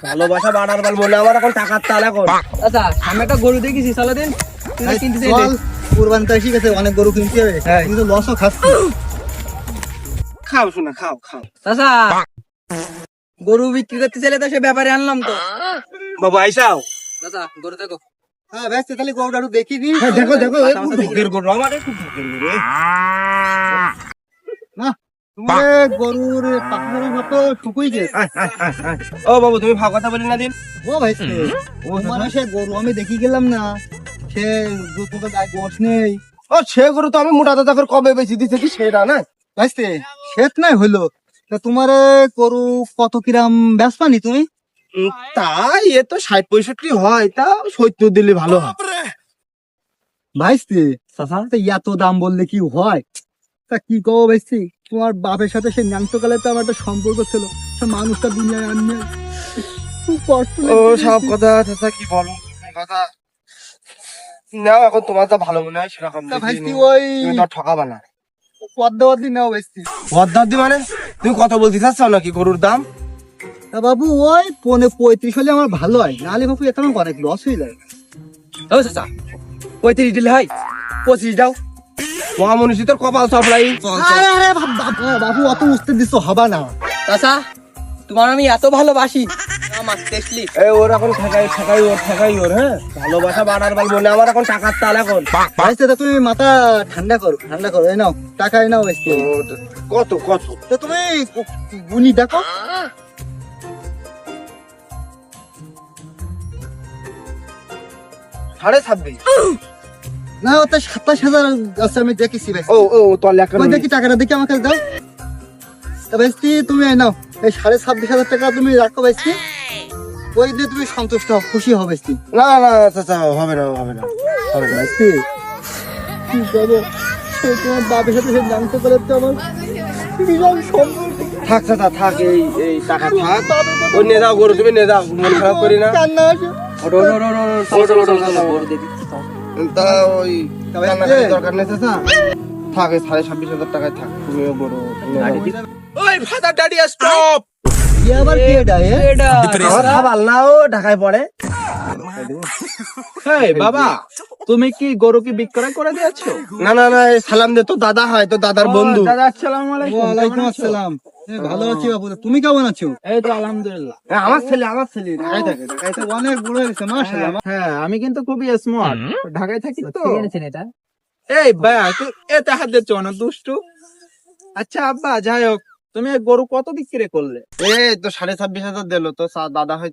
ভালোবাসা বাড়ার বল মনে আমার এখন টাকার তাল এখন। আচ্ছা সামনে একটা গরু দেখেছি চালা দিন তুই না কিনতে চাইলে কুরবানি তো এসে গেছে, অনেক গরু কিনতে হবে, কিন্তু লসও খাচ্ছি। খাও শোনা খাও খাও। আচ্ছা গরু বিক্রি করতে চাইলে তো সে ব্যাপারে আনলাম তো। বাবু আইসাও। আচ্ছা গরু দেখো। হ্যাঁ ব্যস্ত, তাহলে গরুটা একটু দেখি নি। দেখো দেখো ঢোকের গরু আমার খুব ঢোকের গরু। না তোমার গরুর পাখনার মতো শুকুই গেছে। ও বাবু তুমি ভাগ কথা বলি না দিন। ও ভাই ও মানে সে গরু আমি দেখি গেলাম না, সে দুটো গায়ে গোশ নেই। ও সে গরু তো আমি মোটা দাদা করে কবে বেশি দিতে কি সেটা না ভাইস্তে শেত নাই হইলো, তা তোমার গরু কত কিরাম বেচপানি তুমি? তাই এ তো 60-65 হয়, তা 70 দিলে ভালো হয়। ভাইস্তে তা এত দাম বললে কি হয়? তা কি কব ভাইস্তি, তোমার বাপের সাথে সে ন্যাংটোকালে তো আমার একটা সম্পর্ক ছিল, সে মানুষটা দুনিয়ায় আনবে খুব কষ্ট ও লাগছে। সব কথা চাচা কি বলো কথা নাও, এখন তোমার যা ভালো মনে হয় সেরকম তা দেখে ভাইস্তি নিও। ওই তুমি তো আর ঠকাবা না। পদ্মা পদ্মি নাও ভাইস্তি। পদ্মার দি মানে তুমি কত বলতে চাচ্ছ নাকি গরুর দাম? তা বাবু ওই 35 হলে আমার ভালো হয়, নাহলে বাবু এখন অনেক লস হয়ে যায়। ও চাচা 35 দিলে হয় 25 দাও। মহামনীষী তোর কপাল চাপড়াই। আরে আরে বাবু অত উঠতে দিচ্ছ হবা না। চাচা তোমার আমি এত ভালোবাসি আমার টেস্টলি। এই ওর এখন ঠেকাই ওর হ্যাঁ, ভালোবাসা বাড়ার বল মনে আমার এখন টাকার তাল এখন। ভাইস্তে তা তুমি মাথা ঠান্ডা করো, এই নাও টাকা, এই নাও ভাইস্তে। কত কত তো তুমি গুনি দেখো। সাড়ে 26। না ওটা 27,000 আছে, আমি দেখেছি ভাই। ও ও তোর লেখা ওই দেখি টাকাটা দেখি আমাকে দাও। তা ভাইস্তি তুমি এই নাও, এই 26,500 টাকা তুমি রাখো ভাইস্তি, ওই দিয়ে তুমি সন্তুষ্ট হও, খুশি হও ভাইস্তি। না না চাচা হবে না হবে না হবে না। ভাইস্তি কি করবো, সে তোমার বাপের সাথে সে জানতে পারে তো আমার বিশাল সম্পর্ক। থাক চাচা থাক, এই টাকা থাক। ও নিয়ে যাও গরু, তুমি নিয়ে যাও, মন খারাপ করি না। কান্না আসে। ওটো গরু দেখি তা ওই তবে কান্নাকাটির দরকার নেই চাচা, থাক এই 26,500 টাকায় থাক, তুমিও গরু নিয়ে যাও। ওই ফাদার ড্যাডি স্টপ। ই আবার কে ডায়ে? এটা আমার খাবার না, ও ঢাকায় পড়ে। এই বাবা তুমি কি গরু কি বিক্রয় করে দিয়েছো? না না না, এই সালাম দে, তো দাদা হয়, তো দাদার বন্ধু। দাদা আসসালামু আলাইকুম। ওয়ালাইকুম আসসালাম। ভালো আছি বাবু, তুমি কেমন আছো? এই তো আলহামদুলিল্লাহ। আমার ছেলে ঢাকায় থাকে। এই তো অনেক বড় হয়েছে মাশাআল্লাহ। হ্যাঁ আমি কিন্তু খুবই স্মার্ট, ঢাকায় থাকি তো। এই ভাইয়া তুই এতে হাত দিচ্ছ না দুষ্টু। আচ্ছা আব্বা যাই হোক, তুমি এই গরু কত বিক্রি করলে? এই তো 26,500 দিলো, তো দাদা হয়